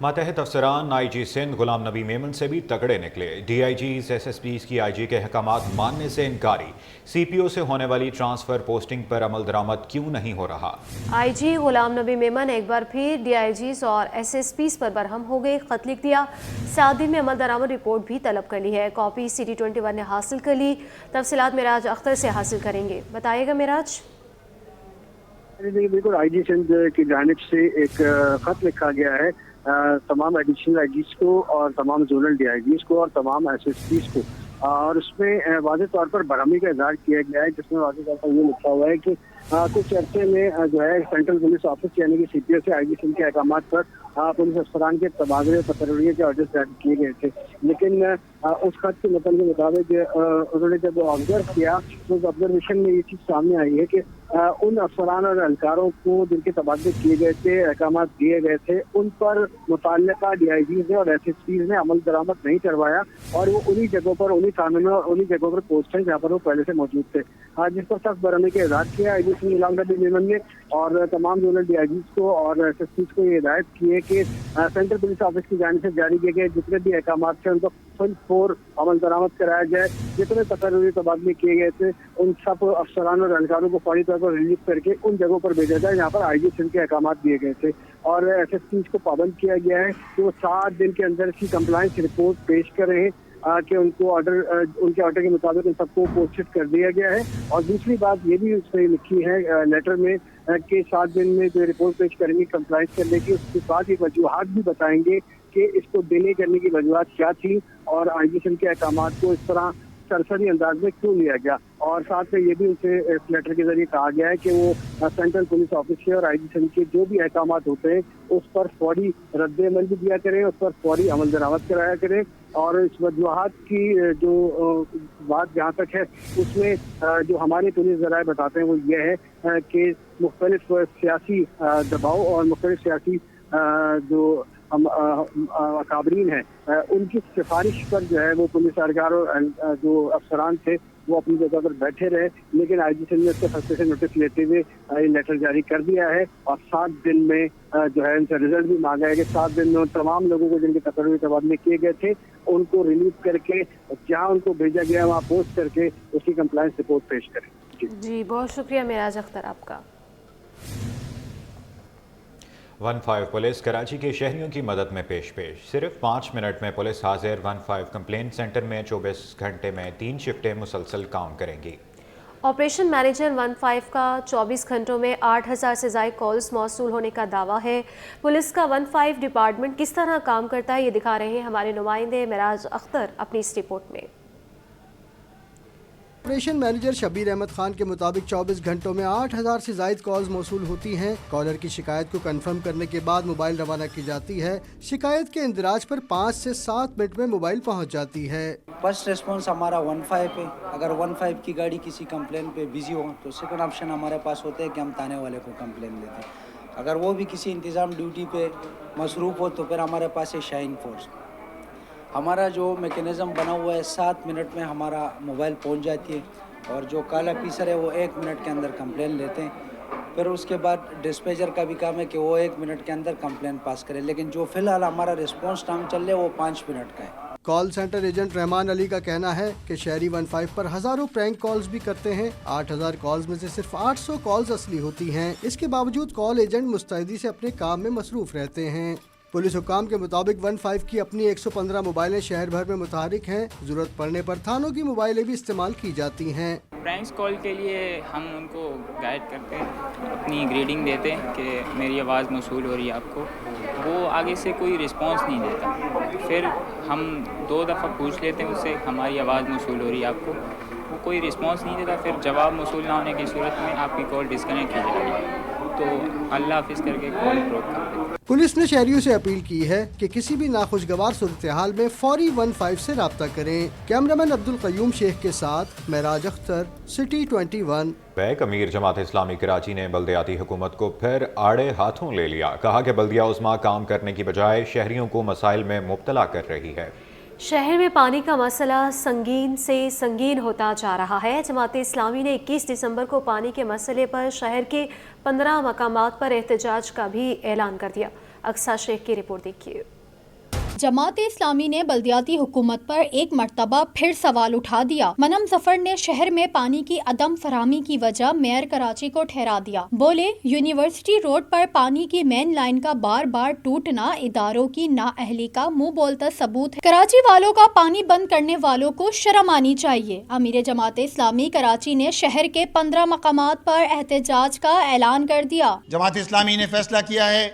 मातहत अफसरान IG सिंध गुलाम नबी मेमन से भी तगड़े निकले। DIGs SSPs की IG के अहकामात मानने से इनकारी। CPO से होने वाली ट्रांसफर पोस्टिंग पर अमल दरामद क्यों नहीं हो रहा? IG गुलाम नबी मेमन एक बार फिर DIGs और SSPs पर बरहम हो गए। खत लिख दिया, 7 दिन में अमल दरामद रिपोर्ट भी तलब कर ली है। कॉपी CT21 ने हासिल कर ली। तफसीलात मेराज अख्तर से हासिल करेंगे। बताइएगा मेराज। बिल्कुल IG सिंध की जानिब से एक खत लिखा गया है तमाम एडिशनल IGs को और तमाम जोनल DIGs को और तमाम SSPs को, और उसमें वाज़ेह तौर पर बरहमी का इज़हार किया गया है, जिसमें वाज़ेह तौर पर ये लिखा हुआ है कि कुछ अर्से में जो है सेंट्रल पुलिस ऑफिस यानी कि CPO से IG सिंध के अहकामात पर पुलिस अफसरान के तबादले तकर्री के ऑर्डर्स जारी किए गए थे। लेकिन उस खत के मतलब के मुताबिक उन्होंने जब ऑब्जर्व किया तो उस ऑब्जर्वेशन में ये चीज़ सामने आई है कि उन अफसरान और एहलकारों को जिनके तबादले किए गए थे, अहकामात दिए गए थे, उन पर मुतल्लिका DIGs ने और SSPs ने अमल दरामद नहीं करवाया और वो उन्हीं जगहों पर, उन्हीं थानों में और उन्हीं जगहों पर पोस्ट हैं जहाँ पर वो पहले से मौजूद थे। जिस पर सख्त बरहमी का इज़हार किया IG सिंध गुलाम नबी मेमन ने और तमाम जोनल DIGs को और SSPs को ये हिदायत की है कि सेंट्रल पुलिस ऑफिस की जानिब से जारी किए गए जितने भी अहकामात थे उनको फुल फोर अमल दरामद कराया जाए। जितने तकर्री तबादले किए गए थे उन सब अफसरान और एहलकारों को फौरी तौर पर रिलीव करके उन जगहों पर भेजा जाए जहाँ पर IG सिंध के अहकामात दिए गए थे। और SSPs को पाबंद किया गया है कि वो 7 दिन के अंदर इसकी कंप्लायंस रिपोर्ट पेश करें कि उनको उनके ऑर्डर के मुताबिक उन सबको पोस्टेड कर दिया गया है। और दूसरी बात ये भी उसमें लिखी है लेटर में कि 7 दिन में जो रिपोर्ट पेश करेंगे कंप्लायंस करने की, उसके बाद ये वजूहात भी बताएंगे कि इसको डिले करने की वजूहात क्या थी और IG सिंध के अहकामात को इस तरह सरसरी अंदाज में क्यों लिया गया। और साथ में ये भी उनसे इस लेटर के जरिए कहा गया है कि वो सेंट्रल पुलिस ऑफिस से और IG सिंध के जो भी अहकामात होते हैं उस पर फौरी रद्द-ए-अमल भी दिया करें, उस पर फौरी अमल दरामद कराया करें। और इस वजूहात की जो बात जहाँ तक है उसमें जो हमारे पुलिस ज़राए बताते हैं वो ये है कि मुख्तलिफ सियासी दबाव और मुख्तलिफ सियासी जो अकाबरीन हैं उनकी सिफारिश पर जो है वो पुलिस एहलकार और जो अफसरान थे वो अपनी जगह पर बैठे रहे। लेकिन IG सिंध ने उसके फैसले से नोटिस लेते हुए ये लेटर जारी कर दिया है और 7 दिन में जो है उनसे रिजल्ट भी मांगा है कि 7 दिन में तमाम लोगों को जिनके तकर्री तबादले किए गए थे उनको रिलीव करके जहाँ उनको भेजा गया वहाँ पोस्ट करके उसकी कंप्लायंस रिपोर्ट पेश करें। जी बहुत शुक्रिया मेराज अख्तर आपका। 15 पुलिस कराची के शहरियों की मदद में पेश सिर्फ 5 मिनट में पुलिस हाजिर। 15 कंप्लेंट सेंटर में 24 घंटे में 3 शिफ्टें मुसलसल काम करेंगी। ऑपरेशन मैनेजर 15 का 24 घंटों में 8000 से ज़ायद कॉल्स मौसूल होने का दावा है। पुलिस का 15 डिपार्टमेंट किस तरह काम करता है ये दिखा रहे हैं हमारे नुमाइंदे मेराज अख्तर अपनी इस रिपोर्ट में। ऑपरेशन मैनेजर शबीर अहमद खान के मुताबिक 24 घंटों में 8000 से ज़ायद कॉल्स मौसूल होती हैं। कॉलर की शिकायत को कंफर्म करने के बाद मोबाइल रवाना की जाती है। शिकायत के इंदराज पर 5 से 7 मिनट में मोबाइल पहुंच जाती है। फर्स्ट रिस्पॉन्स हमारा 15 पे, अगर 15 की गाड़ी किसी कंप्लेन पे बिजी हो तो सेकंड ऑप्शन हमारे पास होते हैं कि हम थाने वाले को कंप्लेन देते हैं। अगर वो भी किसी इंतज़ाम ड्यूटी पे मसरूफ़ हो तो फिर हमारे पास है शाइन फोर्स। हमारा जो मैकेनिज़्म बना हुआ है 7 मिनट में हमारा मोबाइल पहुंच जाती है और जो कॉल ऑफिसर है वो 1 मिनट के अंदर कंप्लेन लेते हैं। फिर उसके बाद डिस्पैचर का भी काम है कि वो 1 मिनट के अंदर कंप्लेन पास करे, लेकिन जो फ़िलहाल हमारा रिस्पॉन्स टाइम चल रहा है वो 5 मिनट का है। Call centre agent Rahman Ali का कहना है कि शहरी 15 पर हजारों प्रैंक कॉल्स भी करते हैं। 8000 कॉल्स में से सिर्फ 800 कॉल्स असली होती हैं। इसके बावजूद कॉल एजेंट मुस्तैदी से अपने काम में मसरूफ रहते हैं। पुलिस हुकाम के मुताबिक 15 की अपनी 115 मोबाइलें शहर भर में मुतहरिक हैं। जरूरत पड़ने पर थानों की मोबाइलें भी इस्तेमाल की जाती हैं। प्रैंक्स कॉल के लिए हम उनको गाइड करते हैं, अपनी ग्रेडिंग देते हैं कि मेरी आवाज़ मौसूल हो रही है आपको, वो आगे से कोई रिस्पांस नहीं देता। फिर हम 2 दफ़ा पूछ लेते हैं उससे हमारी आवाज़ मौसूल हो रही है आपको, वो कोई रिस्पांस नहीं देता। फिर जवाब मौसूल ना होने की सूरत में आपकी कॉल डिस्कनेक्ट की जाएगी, तो अल्लाह हाफिज़ करके कॉल ड्रॉप कर देते हैं। पुलिस ने शहरियों से अपील की है कि किसी भी नाखुशगवार सूरत हाल में फौरी 15 से राब्ता करें। कैमरामैन अब्दुल कयूम शेख के साथ मेराज अख्तर, सिटी 21। बैक अमीर जमात इस्लामी कराची ने बल्दियाती हुकूमत को फिर आड़े हाथों ले लिया। कहा कि बल्दिया उज़्मा काम करने की बजाय शहरियों को मसाइल में मुब्तला कर रही है। शहर में पानी का मसला संगीन से संगीन होता जा रहा है। जमात इस्लामी ने 21 दिसंबर को पानी के मसले पर शहर के 15 मकामात पर एहतजाज का भी ऐलान कर दिया। अक्सा शेख की रिपोर्ट देखिए। जमात इस्लामी ने बल्दियाती हुकूमत पर एक मरतबा फिर सवाल उठा दिया। मनम जफर ने शहर में पानी की अदम फराहमी की वजह मेयर कराची को ठहरा दिया। बोले, यूनिवर्सिटी रोड पर पानी की मेन लाइन का बार बार टूटना इदारों की नाअहली का मुंह बोलता सबूत है। कराची वालों का पानी बंद करने वालों को शर्म आनी चाहिए। अमीर जमात इस्लामी कराची ने शहर के 15 मकामात पर एहतजाज का ऐलान कर दिया। जमात इस्लामी ने फैसला किया है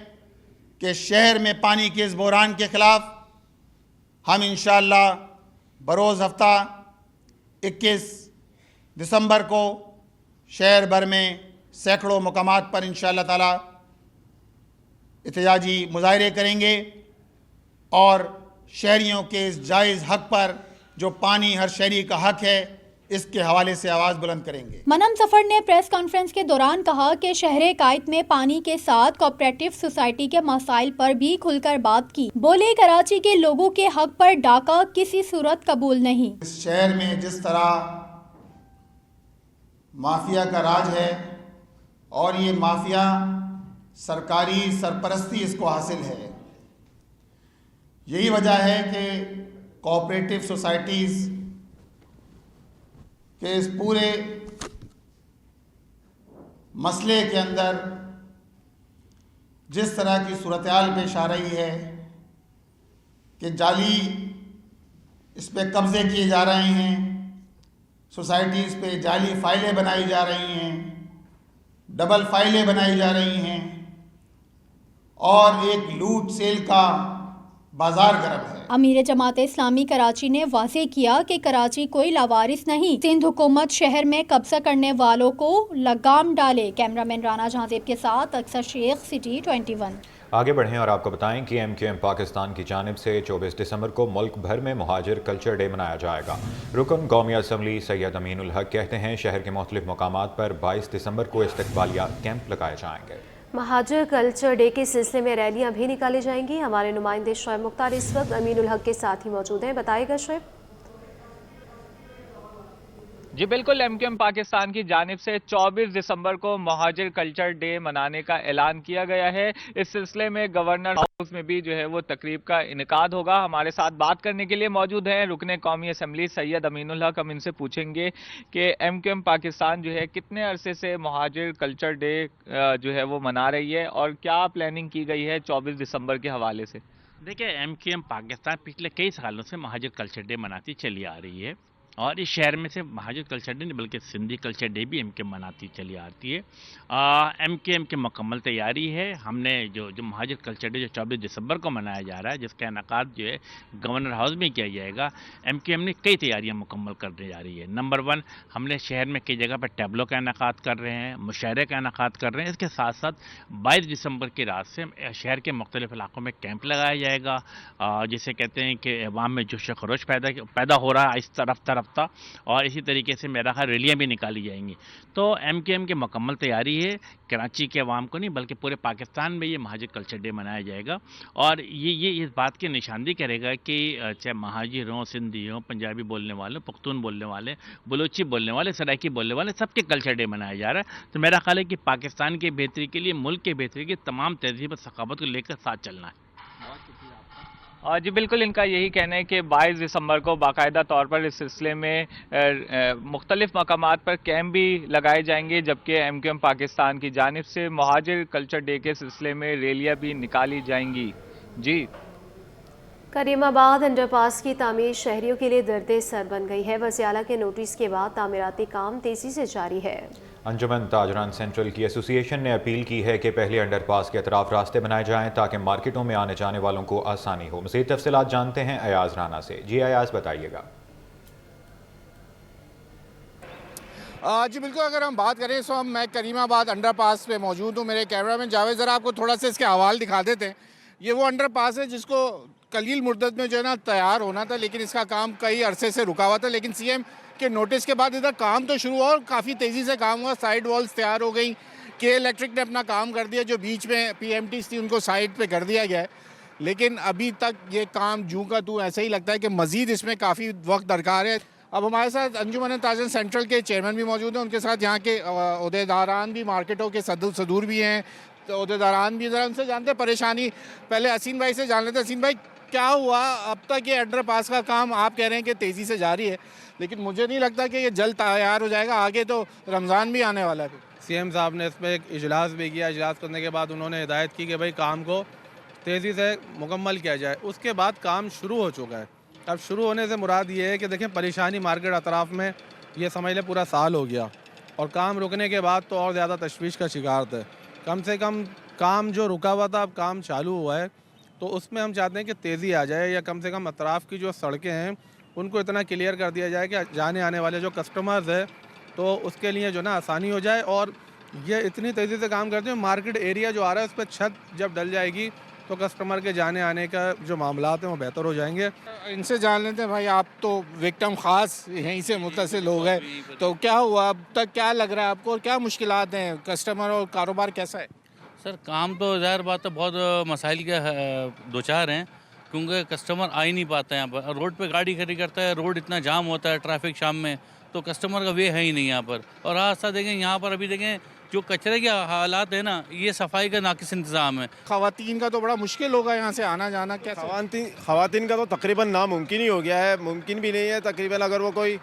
कि शहर में पानी के इस बहरान के खिलाफ हम इंशाअल्लाह बरोज़ हफ्ता 21 दिसंबर को शहर भर में सैकड़ों मकामात पर इंशाअल्लाह ताला एहतजाजी मुजाहरे करेंगे और शहरियों के इस जायज़ हक़ पर जो पानी हर शहरी का हक़ है इसके हवाले से आवाज़ बुलंद करेंगे। मनम जफर ने प्रेस कॉन्फ्रेंस के दौरान कहा कि शहर कायद में पानी के साथ कोऑपरेटिव सोसाइटी के मसाइल पर भी खुलकर बात की। बोले, कराची के लोगों के हक पर डाका किसी सूरत कबूल नहीं। इस शहर में जिस तरह माफिया का राज है और ये माफिया सरकारी सरपरस्ती इसको हासिल है, यही वजह है कि कोऑपरेटिव सोसाइटीज़ कि इस पूरे मसले के अंदर जिस तरह की सूरत-ए-हाल पेश आ रही है कि जाली इस पे कब्ज़े किए जा रहे हैं, सोसाइटीज़ पे जाली फाइलें बनाई जा रही हैं, डबल फाइलें बनाई जा रही हैं और एक लूट सेल का बाजार गर्म है। अमीर जमात इस्लामी कराची ने वाज़ेह किया कि कराची कोई लावारिस नहीं, सिंध हुकूमत शहर में कब्जा करने वालों को लगाम डाले। कैमरामैन राना जहांजेब के साथ अक्सर शेख, सिटी 21। आगे बढ़ें और आपको बताएं कि MQM पाकिस्तान की जानिब से 24 दिसंबर को मुल्क भर में मुहाजिर कल्चर डे मनाया जाएगा। रुकन कौमी असम्बली सैयद अमीनुल हक कहते हैं शहर के मुख्तलिफ मकामात पर 22 दिसंबर को इस्तकबालिया कैंप लगाए जाएंगे। महाजिर कल्चर डे के सिलसिले में रैलियां भी निकाली जाएंगी। हमारे नुमाइंदे शोएब मुख्तार इस वक्त अमीनुल हक के साथ ही मौजूद हैं। बताइएगा शोएब। जी बिल्कुल, MQM पाकिस्तान की जानिब से 24 दिसंबर को महाजिर कल्चर डे मनाने का ऐलान किया गया है। इस सिलसिले में गवर्नर हाउस में भी जो है वो तकरीब का इनेकाद होगा। हमारे साथ बात करने के लिए मौजूद हैं रुकने कौमी असम्बली सैयद अमीनुल हक। हम इनसे पूछेंगे कि MQM पाकिस्तान जो है कितने अरसे से महाजिर कल्चर डे जो है वो मना रही है और क्या प्लानिंग की गई है 24 दिसंबर के हवाले से। देखिए, MQM पाकिस्तान पिछले कई सालों से महाजिर कल्चर डे मनाती चली आ रही है और इस शहर में से महाजिर कल्चर डे नहीं बल्कि सिंधी कल्चर डे भी MQM मनाती चली आती है। MQM की मुकम्मल तैयारी है। हमने जो महाजिर कल्चर डे जो 24 दिसंबर को मनाया जा रहा है, जिसका इनेकाद जो है गवर्नर हाउस में किया जाएगा, MQM ने कई तैयारियां मुकम्मल करने जा रही है। नंबर 1, हमने शहर में कई जगह पर टैबलो का इनेकाद कर रहे हैं, मुशायरे का इनेकाद कर रहे हैं। इसके साथ साथ 22 दिसंबर की रात से शहर के मुख्तलिफ इलाकों में कैंप लगाया जाएगा, जिसे कहते हैं कि अवाम में जोश खरोश पैदा हो रहा है इस तरफ और इसी तरीके से मेरा ख्याल रैलियाँ भी निकाली जाएंगी। तो MQM की मुकम्मल तैयारी है। कराची के अवाम को नहीं बल्कि पूरे पाकिस्तान में ये महाजिर कल्चर डे मनाया जाएगा और ये इस बात की निशानदी करेगा कि चाहे महाजिर हों, सिंधी हों, पंजाबी बोलने वाले, पख्तून बोलने वाले, बलोची बोलने वाले, सराइकी बोलने वाले, सबके कल्चर डे मनाया जा रहा है। तो मेरा ख्याल है कि पाकिस्तान की बेहतरी के लिए, मुल्क के बेहतरी की तमाम तहजीब और सकाफत को लेकर साथ चलना है। जी बिल्कुल, इनका यही कहना है कि 22 दिसंबर को बाकायदा तौर पर इस सिलसिले में मुख्तलिफ मकामात पर कैंप भी लगाए जाएंगे, जबकि MQM पाकिस्तान की जानिब से महाजिर कल्चर डे के सिलसिले में रैलियां भी निकाली जाएंगी। जी, करीमाबाद अंडरपास की तामीर शहरियों के लिए दर्द सर बन गई है। वज़ीर-ए-आला के नोटिस के बाद तामीराती काम तेजी से जारी है। अंजुमन ताजरान सेंट्रल की एसोसिएशन ने अपील की है कि पहले अंडरपास के अतराफ रास्ते बनाए जाएं ताकि मार्केटों में आने जाने वालों को आसानी हो। मज़ीद तफसीलात जानते हैं अयाज राना से। जी अयाज, बताइएगा। जी बिल्कुल, अगर हम बात करें तो मैं करीमाबाद अंडरपास पे मौजूद हूँ। मेरे कैमरामैन जावेद ज़रा आपको थोड़ा सा इसके हवाल दिखा देते हैं। ये वो अंडरपास है जिसको कलील मुद्दत में जो है ना तैयार होना था, लेकिन इसका काम कई अरसे से रुका हुआ था। लेकिन CM के नोटिस के बाद इधर काम तो शुरू हुआ और काफ़ी तेज़ी से काम हुआ। साइड वॉल्स तैयार हो गई, के इलेक्ट्रिक ने अपना काम कर दिया, जो बीच में PMTs थी उनको साइड पे कर दिया गया है। लेकिन अभी तक ये काम जूं का तू ऐसा ही लगता है कि मज़ीद इसमें काफ़ी वक्त दरकार है। अब हमारे साथ अंजुमन ताजरान सेंट्रल के चेयरमैन भी मौजूद हैं, उनके साथ यहाँ के ओहदेदारान भी, मार्केटों के सदूर भी हैं, عہدیداران بھی ذرا ان سے جانتے ہیں پریشانی. پہلے حسین بھائی سے جان لیتے. حسین بھائی کیا ہوا اب تک؟ یہ انڈر پاس کا کام آپ کہہ رہے ہیں کہ تیزی سے جاری ہے، لیکن مجھے نہیں لگتا کہ یہ جلد تیار ہو جائے گا. آگے تو رمضان بھی آنے والا ہے. سی ایم صاحب نے اس پہ ایک اجلاس بھی کیا. اجلاس کرنے کے بعد انہوں نے ہدایت کی کہ بھائی کام کو تیزی سے مکمل کیا جائے. اس کے بعد کام شروع ہو چکا ہے. اب شروع ہونے سے مراد یہ ہے کہ دیکھیں پریشانی مارکیٹ اطراف میں یہ سمجھ لیں پورا سال ہو گیا، اور کام رکنے کے بعد تو اور زیادہ تشویش کا شکار تھے. کم سے کم کام جو رکا ہوا تھا اب کام چالو ہوا ہے، تو اس میں ہم چاہتے ہیں کہ تیزی آ جائے، یا کم سے کم اطراف کی جو سڑکیں ہیں ان کو اتنا کلیئر کر دیا جائے کہ جانے آنے والے جو کسٹمرز ہیں تو اس کے لیے جو نا آسانی ہو جائے. اور یہ اتنی تیزی سے کام کرتے ہیں، مارکیٹ ایریا جو آ رہا ہے اس پہ چھت جب ڈل جائے گی تو کسٹمر کے جانے آنے کا جو معاملات ہیں وہ بہتر ہو جائیں گے. ان سے جان لیتے ہیں. بھائی آپ تو وکٹم خاص یہیں سے متصل لوگ ہیں، تو کیا ہوا اب تک؟ کیا لگ رہا ہے آپ کو اور کیا مشکلات ہیں؟ کسٹمر اور کاروبار کیسا ہے؟ سر کام تو ظاہر بات ہے بہت مسائل کے دوچار ہیں، کیونکہ کسٹمر آ ہی نہیں پاتا ہے یہاں پر. روڈ پہ گاڑی کھڑی کرتا ہے، روڈ اتنا جام ہوتا ہے ٹریفک شام میں، تو کسٹمر کا وے ہے ہی نہیں یہاں پر. اور راستہ دیکھیں یہاں پر ابھی دیکھیں جو کچرے کے حالات ہیں نا، یہ صفائی کا ناقص انتظام ہے. خواتین کا تو بڑا مشکل ہوگا یہاں سے آنا جانا. کیسے خواتین کا تو تقریباً ناممکن ہی ہو گیا ہے. ممکن بھی نہیں ہے تقریباً. اگر وہ کوئی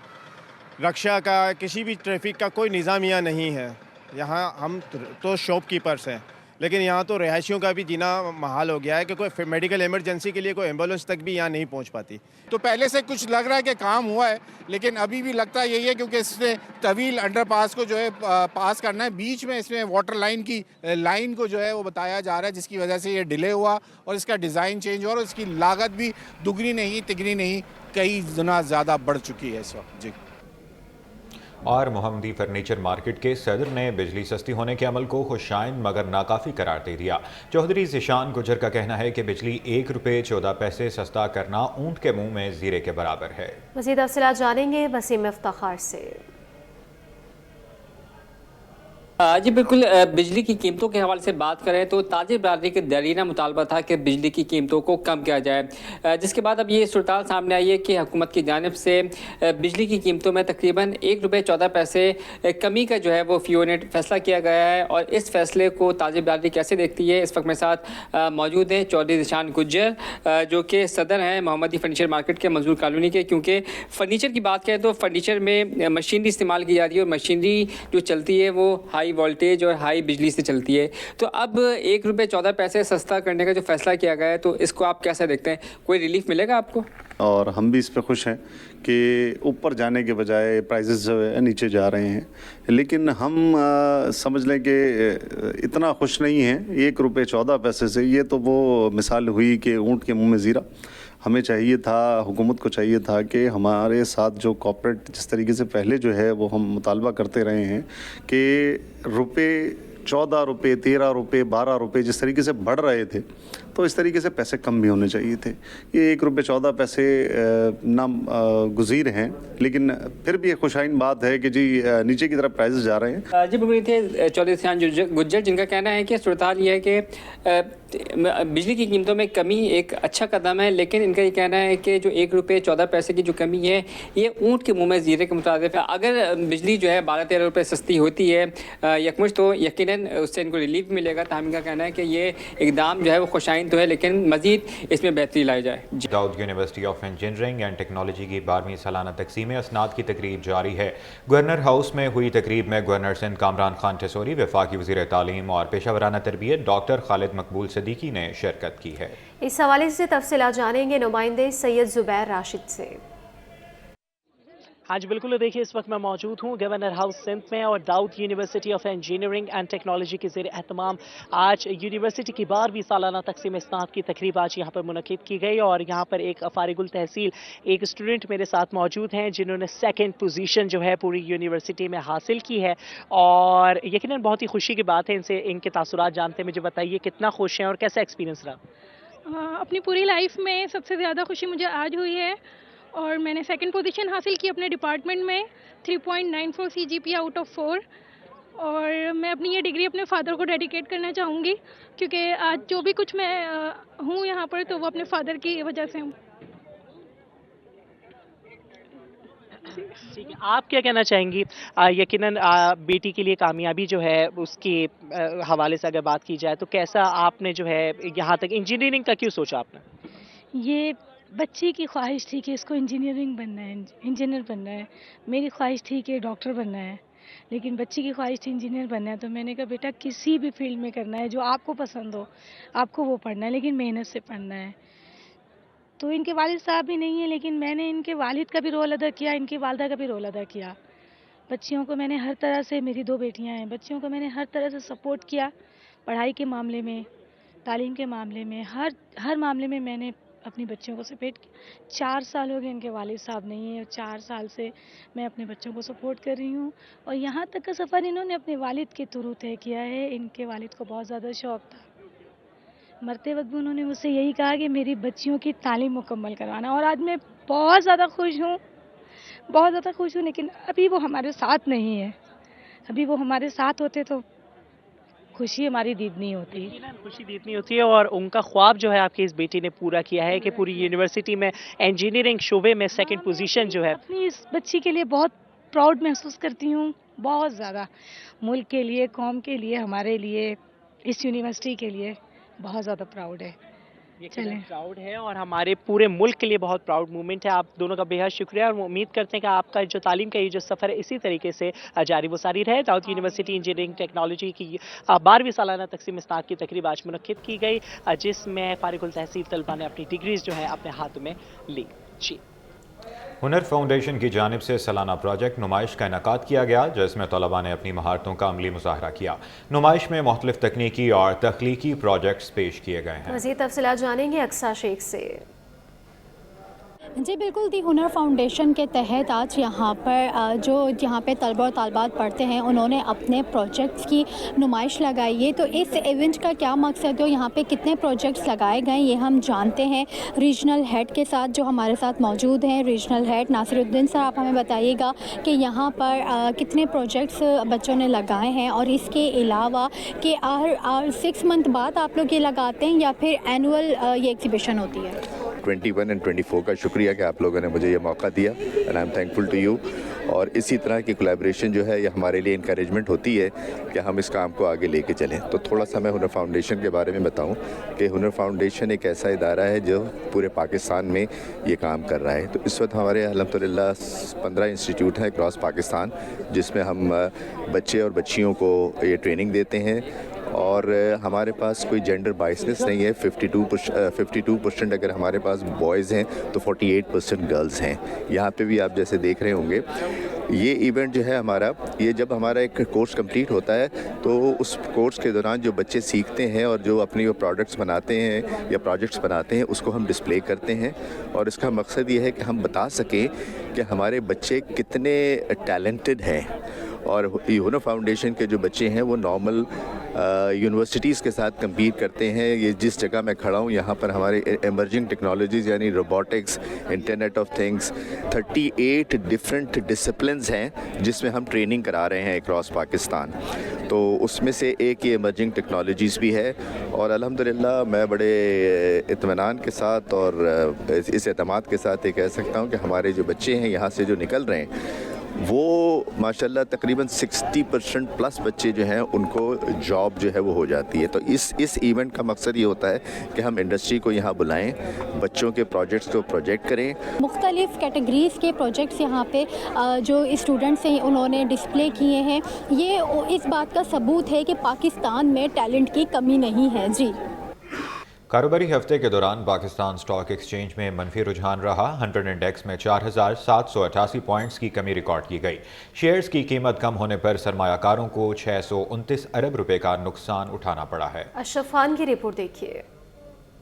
رکشہ کا کسی بھی ٹریفک کا کوئی نظام یہاں نہیں ہے. یہاں ہم تو شاپ کیپرس ہیں، لیکن یہاں تو رہائشیوں کا بھی جینا محال ہو گیا ہے کہ کوئی میڈیکل ایمرجنسی کے لیے کوئی ایمبولینس تک بھی یہاں نہیں پہنچ پاتی. تو پہلے سے کچھ لگ رہا ہے کہ کام ہوا ہے، لیکن ابھی بھی لگتا یہی ہے کیونکہ اس نے طویل انڈر پاس کو جو ہے پاس کرنا ہے. بیچ میں اس میں واٹر لائن کی لائن کو جو ہے وہ بتایا جا رہا ہے، جس کی وجہ سے یہ ڈیلے ہوا اور اس کا ڈیزائن چینج ہوا، اور اس کی لاگت بھی دگنی نہیں تگنی نہیں کئی گنا زیادہ بڑھ چکی ہے اس وقت. جی. اور محمدی فرنیچر مارکیٹ کے صدر نے بجلی سستی ہونے کے عمل کو خوشائند مگر ناکافی قرار دے دیا. چودھری ذیشان گجر کا کہنا ہے کہ بجلی 1 روپے 14 پیسے سستا کرنا اونٹ کے منہ میں زیرے کے برابر ہے. مزید تفصیلات جانیں گے وسیم افتخار سے. جی بالکل، بجلی کی قیمتوں کے حوالے سے بات کریں تو تاجر برادری کا دیرینہ مطالبہ تھا کہ بجلی کی قیمتوں کو کم کیا جائے، جس کے بعد اب یہ صورتحال سامنے آئی ہے کہ حکومت کی جانب سے بجلی کی قیمتوں میں تقریباً 1 روپے 14 پیسے کمی کا جو ہے وہ فی یونٹ فیصلہ کیا گیا ہے. اور اس فیصلے کو تاجر برادری کیسے دیکھتی ہے، اس وقت میرے ساتھ موجود ہیں چودھری ذیشان گجر جو کہ صدر ہیں محمدی فرنیچر مارکیٹ کے مزدور کالونی کے. کیونکہ فرنیچر کی بات کریں تو فرنیچر میں مشینری استعمال کی جاتی ہے، اور مشینری جو چلتی ہے وہ ہائی وولٹیج اور ہائی بجلی سے چلتی ہے. تو اب 1 روپے 14 پیسے سستا کرنے کا جو فیصلہ کیا گیا ہے، تو اس کو آپ کیسے دیکھتے ہیں؟ کوئی ریلیف ملے گا آپ کو؟ اور ہم بھی اس پہ خوش ہیں کہ اوپر جانے کے بجائے پرائزز جو ہے نیچے جا رہے ہیں. لیکن ہم سمجھ لیں کہ اتنا خوش نہیں ہیں 1 روپے 14 پیسے سے. یہ تو وہ مثال ہوئی کہ اونٹ کے منہ میں زیرہ. ہمیں چاہیے تھا، حکومت کو چاہیے تھا کہ ہمارے ساتھ جو کارپوریٹ جس طریقے سے پہلے جو ہے وہ ہم مطالبہ کرتے رہے ہیں کہ روپے 14 روپے 13 روپے 12 روپے جس طریقے سے بڑھ رہے تھے، تو اس طریقے سے پیسے کم بھی ہونے چاہیے تھے. یہ 1 روپے 14 پیسے ناگزیر ہیں، لیکن پھر بھی یہ خوشائن بات ہے کہ جی نیچے کی طرف پرائزز جا رہے ہیں. جی بالکل تھے چودھری ذیشان گجر، جن کا کہنا ہے کہ صورتحال یہ ہے کہ بجلی کی قیمتوں میں کمی ایک اچھا قدم ہے، لیکن ان کا یہ کہنا ہے کہ جو 1 روپے 14 پیسے کی جو کمی ہے یہ اونٹ کے منہ میں زیرے کے مترادف ہے. اگر بجلی جو ہے 12-13 روپے سستی ہوتی ہے یکمش، تو یقیناً اس سے ان کو ریلیف ملے گا. تاہم ان کا کہنا ہے کہ یہ اقدام جو ہے وہ خوشائن تو ہے، لیکن مزید اس میں بہتری لائی جائے. Dawood university of engineering and technology کی 12ویں سالانہ تقسیم اسناد کی تقریب جاری ہے. گورنر ہاؤس میں ہوئی تقریب میں گورنر سندھ کامران خان ٹھسوری، وفاقی وزیر تعلیم اور پیشہ ورانہ تربیت ڈاکٹر خالد مقبول صدیقی نے شرکت کی ہے. اس حوالے سے تفصیلات جانیں گے نمائندے سید زبیر راشد سے. ہاں جی بالکل، دیکھیے اس وقت میں موجود ہوں گورنر ہاؤس سندھ میں، اور Dawood university of engineering and technology کے زیر اہتمام آج یونیورسٹی کی 12ویں سالانہ تقسیم اسناد کی تقریب آج یہاں پر منعقد کی گئی. اور یہاں پر ایک فارغ التحصیل ایک اسٹوڈنٹ میرے ساتھ موجود ہیں جنہوں نے 2nd پوزیشن جو ہے پوری یونیورسٹی میں حاصل کی ہے، اور یقیناً بہت ہی خوشی کی بات ہے. ان سے ان کے تاثرات جانتے ہیں. مجھے بتائیے کتنا خوش ہیں اور کیسا ایکسپیرینس رہا؟ اپنی پوری لائف میں سب سے زیادہ خوشی مجھے آج ہوئی ہے، اور میں نے 2nd پوزیشن حاصل کی اپنے ڈپارٹمنٹ میں 3.94 CGPA آؤٹ آف 4. اور میں اپنی یہ ڈگری اپنے فادر کو ڈیڈیکیٹ کرنا چاہوں گی، کیونکہ آج جو بھی کچھ میں ہوں یہاں پر تو وہ اپنے فادر کی وجہ سے ہوں. ठीक है, आप क्या कहना चाहेंगी? यकीनन बेटी के लिए कामयाबी जो है उसके हवाले से अगर बात की जाए तो कैसा आपने जो है यहाँ तक इंजीनियरिंग का क्यों सोचा आपने? ये बच्ची की ख्वाहिश थी कि इसको इंजीनियरिंग बनना है, इंजीनियर बनना है। मेरी ख्वाहिश थी कि डॉक्टर बनना है, लेकिन बच्ची की ख्वाहिश थी इंजीनियर बनना है। तो मैंने कहा बेटा किसी भी फील्ड में करना है जो आपको पसंद हो, आपको वो पढ़ना है, लेकिन मेहनत से पढ़ना है। तो इनके वालिद साहब भी नहीं है, लेकिन मैंने इनके वालिद का भी रोल अदा किया, इनकी वालदा का भी रोल अदा किया। बच्चियों को मैंने हर तरह से, मेरी 2 बेटियां हैं, बच्चियों को मैंने हर तरह से सपोर्ट किया, पढ़ाई के मामले में, तालीम के मामले में, हर मामले में मैंने अपनी बच्चियों को सपोर्ट किया। 4 साल हो गए इनके वालिद साहब नहीं है और 4 साल से मैं अपने बच्चों को सपोर्ट कर रही हूँ। और यहाँ तक का सफ़र इन्होंने अपने वालिद के थ्रू तय किया है। इनके वालिद को बहुत ज़्यादा शौक़ था, मरते वक्त भी उन्होंने मुझसे यही कहा कि मेरी बच्चियों की तालीम मुकम्मल करवाना। और आज मैं बहुत ज़्यादा खुश हूँ, बहुत ज़्यादा खुश हूँ, लेकिन अभी वो हमारे साथ नहीं है। अभी वो हमारे साथ होते तो खुशी हमारी दीदनी होती है। खुशी दीदनी होती है और उनका ख्वाब जो है आपकी इस बेटी ने पूरा किया है कि पूरी यूनिवर्सिटी में इंजीनियरिंग शोबे में 2nd पोजीशन जो है। अपनी इस बच्ची के लिए बहुत प्राउड महसूस करती हूँ, बहुत ज़्यादा। मुल्क के लिए, कौम के लिए, हमारे लिए, इस यूनिवर्सिटी के लिए बहुत ज़्यादा प्राउड है। चलें, प्राउड है और हमारे पूरे मुल्क के लिए बहुत प्राउड मूवमेंट है। आप दोनों का बेहद शुक्रिया और उम्मीद करते हैं कि आपका जो तालीम का ये जो सफ़र है इसी तरीके से जारी व सारी रहे। दाऊद यूनिवर्सिटी इंजीनियरिंग टेक्नोलॉजी की 12वीं सालाना तकसीम इस्नात की तकरीब आज मुनक्किद की गई, जिसमें फारिगुल तहसील तलबा ने अपनी डिग्रीज जो है अपने हाथों में ली। जी, हुनर फाउंडेशन की जानिब से सालाना प्रोजेक्ट नुमाइश का इनेकाद किया गया, जिसमें तलबा ने अपनी महारतों का अमली मुजाहरा किया। नुमाइश में मुख्तलिफ तकनीकी और तख्लीकी प्रोजेक्ट्स पेश किए गए हैं। मज़ीद तफसीलात जानेंगे अक्सा शेख से। जी बिल्कुल, दी हुनर फाउंडेशन के तहत आज यहाँ पर जो यहाँ पे तलबा और तालबात पढ़ते हैं उन्होंने अपने प्रोजेक्ट्स की नुमाइश लगाई है। तो इस इवेंट का क्या मकसद है, यहाँ पे कितने प्रोजेक्ट्स लगाए गए ये हम जानते हैं रीजनल हेड के साथ, जो हमारे साथ मौजूद हैं। रीजनल हेड नासिरुद्दीन सर, आप हमें बताइएगा कि यहाँ पर कितने प्रोजेक्ट्स बच्चों ने लगाए हैं और इसके अलावा कि हर 6 मंथ बाद आप लोग ये लगाते हैं या फिर एनुअल ये एग्जीबिशन होती है? 21 और 24 का शुक्रिया कि आप लोगों ने मुझे ये मौका दिया and I am thankful to you. और इसी तरह की कोलैबोरेशन जो है ये हमारे लिए इनकरेजमेंट होती है कि हम इस काम को आगे लेके चलें। तो थोड़ा सा मैं हुनर फाउंडेशन के बारे में बताऊं कि हुनर फाउंडेशन एक ऐसा इदारा है जो पूरे पाकिस्तान में ये काम कर रहा है। तो इस वक्त हमारे अल्हम्दुलिल्लाह 15 इंस्टीट्यूट हैं अक्रॉस पाकिस्तान, जिसमें हम बच्चे और बच्चियों को ये ट्रेनिंग देते हैं। और हमारे पास कोई जेंडर बाइसनेस नहीं है। 52% अगर हमारे पास बॉयज़ हैं तो 48% गर्ल्स हैं। यहाँ पे भी आप जैसे देख रहे होंगे ये इवेंट जो है हमारा, ये जब हमारा एक कोर्स कंप्लीट होता है तो उस कोर्स के दौरान जो बच्चे सीखते हैं और जो अपनी वो प्रोडक्ट्स बनाते हैं या प्रोजेक्ट्स बनाते हैं उसको हम डिस्प्ले करते हैं। और इसका मकसद ये है कि हम बता सकें कि हमारे बच्चे कितने टैलेंटेड हैं। और हुनर फाउंडेशन के जो बच्चे हैं वो नॉर्मल यूनिवर्सिटीज़ के साथ कम्पीट करते हैं। ये जिस जगह मैं खड़ा हूँ यहाँ पर हमारे एमर्जिंग टेक्नोलॉजीज़ यानी robotics, internet of things, 38 different disciplines हैं जिसमें हम ट्रेनिंग करा रहे हैं अक्रॉस पाकिस्तान। तो उसमें से एक ये एमर्जिंग टेक्नोलॉजीज़ भी है। और अल्हम्दुलिल्लाह मैं बड़े इत्मीनान के साथ और इस एतमाद के साथ ये कह सकता हूँ कि हमारे जो बच्चे हैं यहाँ से जो निकल रहे हैं वो माशाल्लाह तकरीबन 60% प्लस बच्चे जो हैं उनको जॉब जो है वो हो जाती है। तो इस इवेंट का मकसद ये होता है कि हम इंडस्ट्री को यहाँ बुलाएं, बच्चों के प्रोजेक्ट्स को प्रोजेक्ट करें। मुख्तलिफ़ कैटेगरीज़ के प्रोजेक्ट्स यहाँ पे जो स्टूडेंट्स हैं उन्होंने डिस्प्ले किए हैं। ये इस बात का सबूत है कि पाकिस्तान में टैलेंट की कमी नहीं है। जी, कारोबारी हफ्ते के दौरान पाकिस्तान स्टॉक एक्सचेंज में मनफी रुझान रहा। 100 इंडेक्स में 4,788 पॉइंट्स की कमी रिकॉर्ड की गई। शेयर्स की कीमत कम होने पर सरमायाकारों को 629 अरब रुपए का नुकसान उठाना पड़ा है। अशरफ खान की रिपोर्ट देखिए।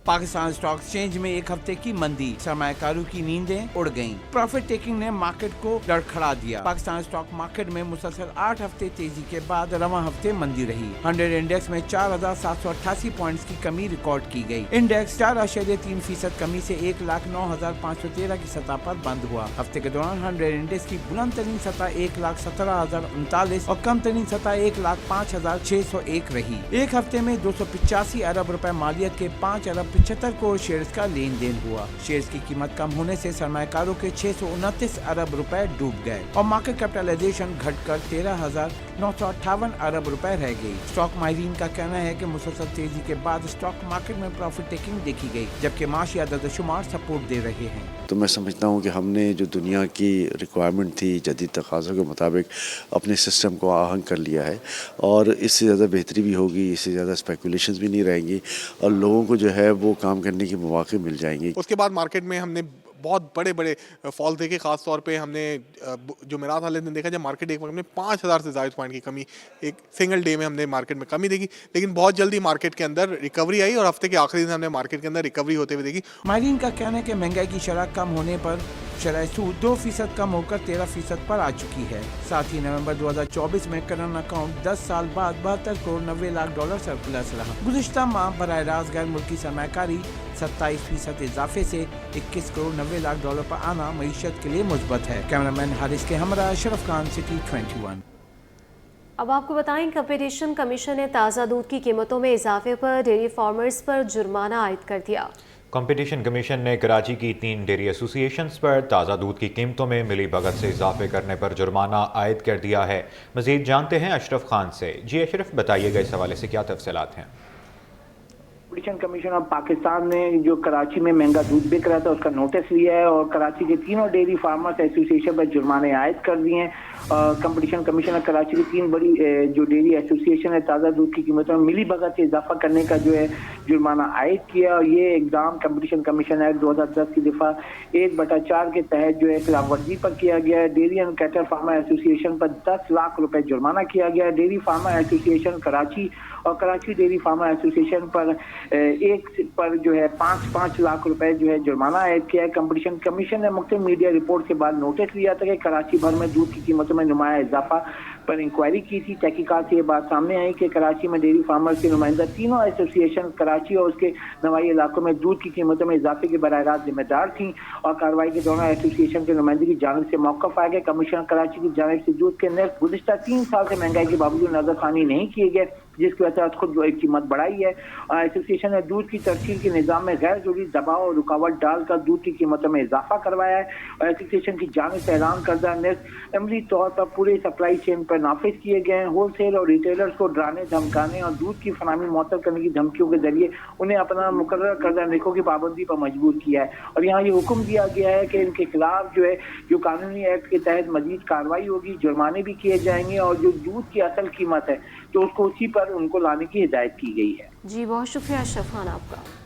पाकिस्तान स्टॉक एक्सचेंज में एक हफ्ते की मंदी, सरमायाकारों की नींदें उड़ गईं। प्रॉफिट टेकिंग ने मार्केट को लड़खड़ा दिया। पाकिस्तान स्टॉक मार्केट में मुसलसल 8 हफ्ते तेजी के बाद रवां हफ्ते मंदी रही। 100 इंडेक्स में 4,788 पॉइंट्स की कमी रिकॉर्ड की गई। इंडेक्स 4.3% कमी से 1,09,513 की सतह पर बंद हुआ। हफ्ते के दौरान 100 इंडेक्स की बुलंद तरीन सतह 1,17,039 और कम तरीन सतह 1,05,601 रही। एक हफ्ते में 285 अरब रुपए मालियत के 5 अरब 175 करोड़ शेयर्स का लेन देन हुआ। शेयर्स की कीमत कम होने से सरमायाकारों के 629 अरब रुपए डूब गए और मार्केट कैपिटलाइजेशन घटकर 13,958 अरब रुपए रह गई। स्टॉक माहिरीन का कहना है कि मुसलसल तेजी के बाद स्टॉक मार्केट में प्रॉफिट टेकिंग देखी गई, जबकि माशी आदतशुमार सपोर्ट दे रहे हैं। तो मैं समझता हूँ कि हमने जो दुनिया की रिक्वायरमेंट थी जदीद तकाज़ों के मुताबिक अपने सिस्टम को आहंग कर लिया है और इससे ज़्यादा बेहतरी भी होगी, इससे ज़्यादा स्पेकुलेशंस भी नहीं रहेंगी और लोगों को जो है वो काम करने के मौके मिल जाएंगे। उसके बाद मार्केट में हमने बहुत बड़े बड़े फॉल देखे, खास तौर पे हमने जो मेरा था ने देखा जब मार्केट एक वक्त में 5,000 से ज़ायद पॉइंट की कमी एक सिंगल डे में हमने मार्केट में कमी देखी, लेकिन बहुत जल्दी मार्केट के अंदर रिकवरी आई और हफ्ते के आखिरी दिन हमने मार्केट के अंदर रिकवरी होते हुए देखी। माहिरीन का कहना है कि महंगाई की शरह कम होने पर शरह सूद 2% कम होकर 13% पर आ चुकी है। साथ ही नवंबर 2024 में करंट अकाउंट 10 साल बाद 72 करोड़ 90 लाख डॉलर सरप्लस रहा। गुज़िश्ता माह बराह रास्त गैर मुल्की सरमायाकारी 27% इजाफे से 21 करोड़ 90 लाख डॉलर पर आना मईशत के लिए मुस्बत है। कैमरामैन हारिस के हमरा अशरफ खान, सिटी 21। अब आपको बताएं, कंपटीशन कमीशन ने ताज़ा दूध की कीमतों में इजाफे पर डेयरी फार्मर्स पर जुर्माना आयद कर दिया। कंपटीशन कमीशन ने कराची की 3 डेयरी एसोसिएशंस पर ताज़ा दूध की कीमतों में मिली भगत से इजाफे करने पर जुर्माना आयद कर दिया है। मज़ीद जानते हैं अशरफ खान से। जी अशरफ, बताइएगा इस हवाले से क्या तफसीलात हैं? कंपटीशन कमीशन ऑफ पाकिस्तान ने जो कराची में महंगा दूध बिक रहा था उसका नोटिस लिया है और कराची के तीनों डेयरी फार्मर्स एसोसिएशन पर जुर्माने आयद कर दिए हैं। कंपटीशन कमीशन ने कराची की 3 बड़ी जो डेयरी एसोसिएशन है ताज़ा दूध की कीमतों में मिली भगत से इजाफा करने का जो है जुर्माना आयद किया और ये इकदाम कंपटीशन कमीशन एक्ट 2010 की दफा 1/4 के तहत जो है खिलाफ वर्जी पर किया गया है। Dairy and cattle farmer association पर 10 लाख रुपए जुर्माना किया गया है। डेयरी फार्मर एसोसिएशन कराची और कराची डेयरी फार्मर एसोसिएशन पर एक पर जो है 5-5 लाख रुपए जो है जुर्माना आयद किया है। कंपटीशन कमीशन ने मुख्तलिफ मीडिया रिपोर्ट के बाद नोटिस लिया था कि कराची भर में दूध की कीमतों में नुमाया इजाफा पर इंक्वायरी की थी। तहकीकात से ये बात सामने आई कि कराची में डेयरी फार्मर्स के नुमाइंदा तीनों एसोसिएशन कराची और उसके नवाई इलाकों में दूध की कीमतों में इजाफे के बराह रास्त जिम्मेदार थी और कार्रवाई के दौरान एसोसिएशन के नुमाइंदे की जानिब से मौक़िफ़ आ गया। कमीशन कराची की जानिब से दूध के निर्ख गुज़िश्ता 3 साल से महंगाई के बावजूद नज़रखानी नहीं किए गए, जिसकी वजह से खुद कीमत बढ़ाई है। एसोसिएशन ने दूध की तरसील के निज़ाम में गैर जरूरी दबाव और रुकावट डालकर दूध की कीमतों में इजाफा करवाया है और एसोसिएशन की जानिब से ऐलान करदा निर्ख अमली तौर पर पूरे सप्लाई चेन पर नाफिज किए गए हैं। होलसेल और रिटेलर्स को डराने, धमकाने और दूध की फराहमी मुअत्तल करने की धमकियों के जरिए उन्हें अपना मुकर्रर करदा निर्खों की पाबंदी पर मजबूर किया है और यहाँ ये हुक्म दिया गया है कि इनके खिलाफ जो है जो कानूनी एक्ट के तहत मजीद कार्रवाई होगी, जुर्माने भी किए जाएंगे और जो दूध की असल कीमत है तो उसको उसी पर उनको लाने की हिदायत की गई है। जी बहुत शुक्रिया अशरफ खान आपका।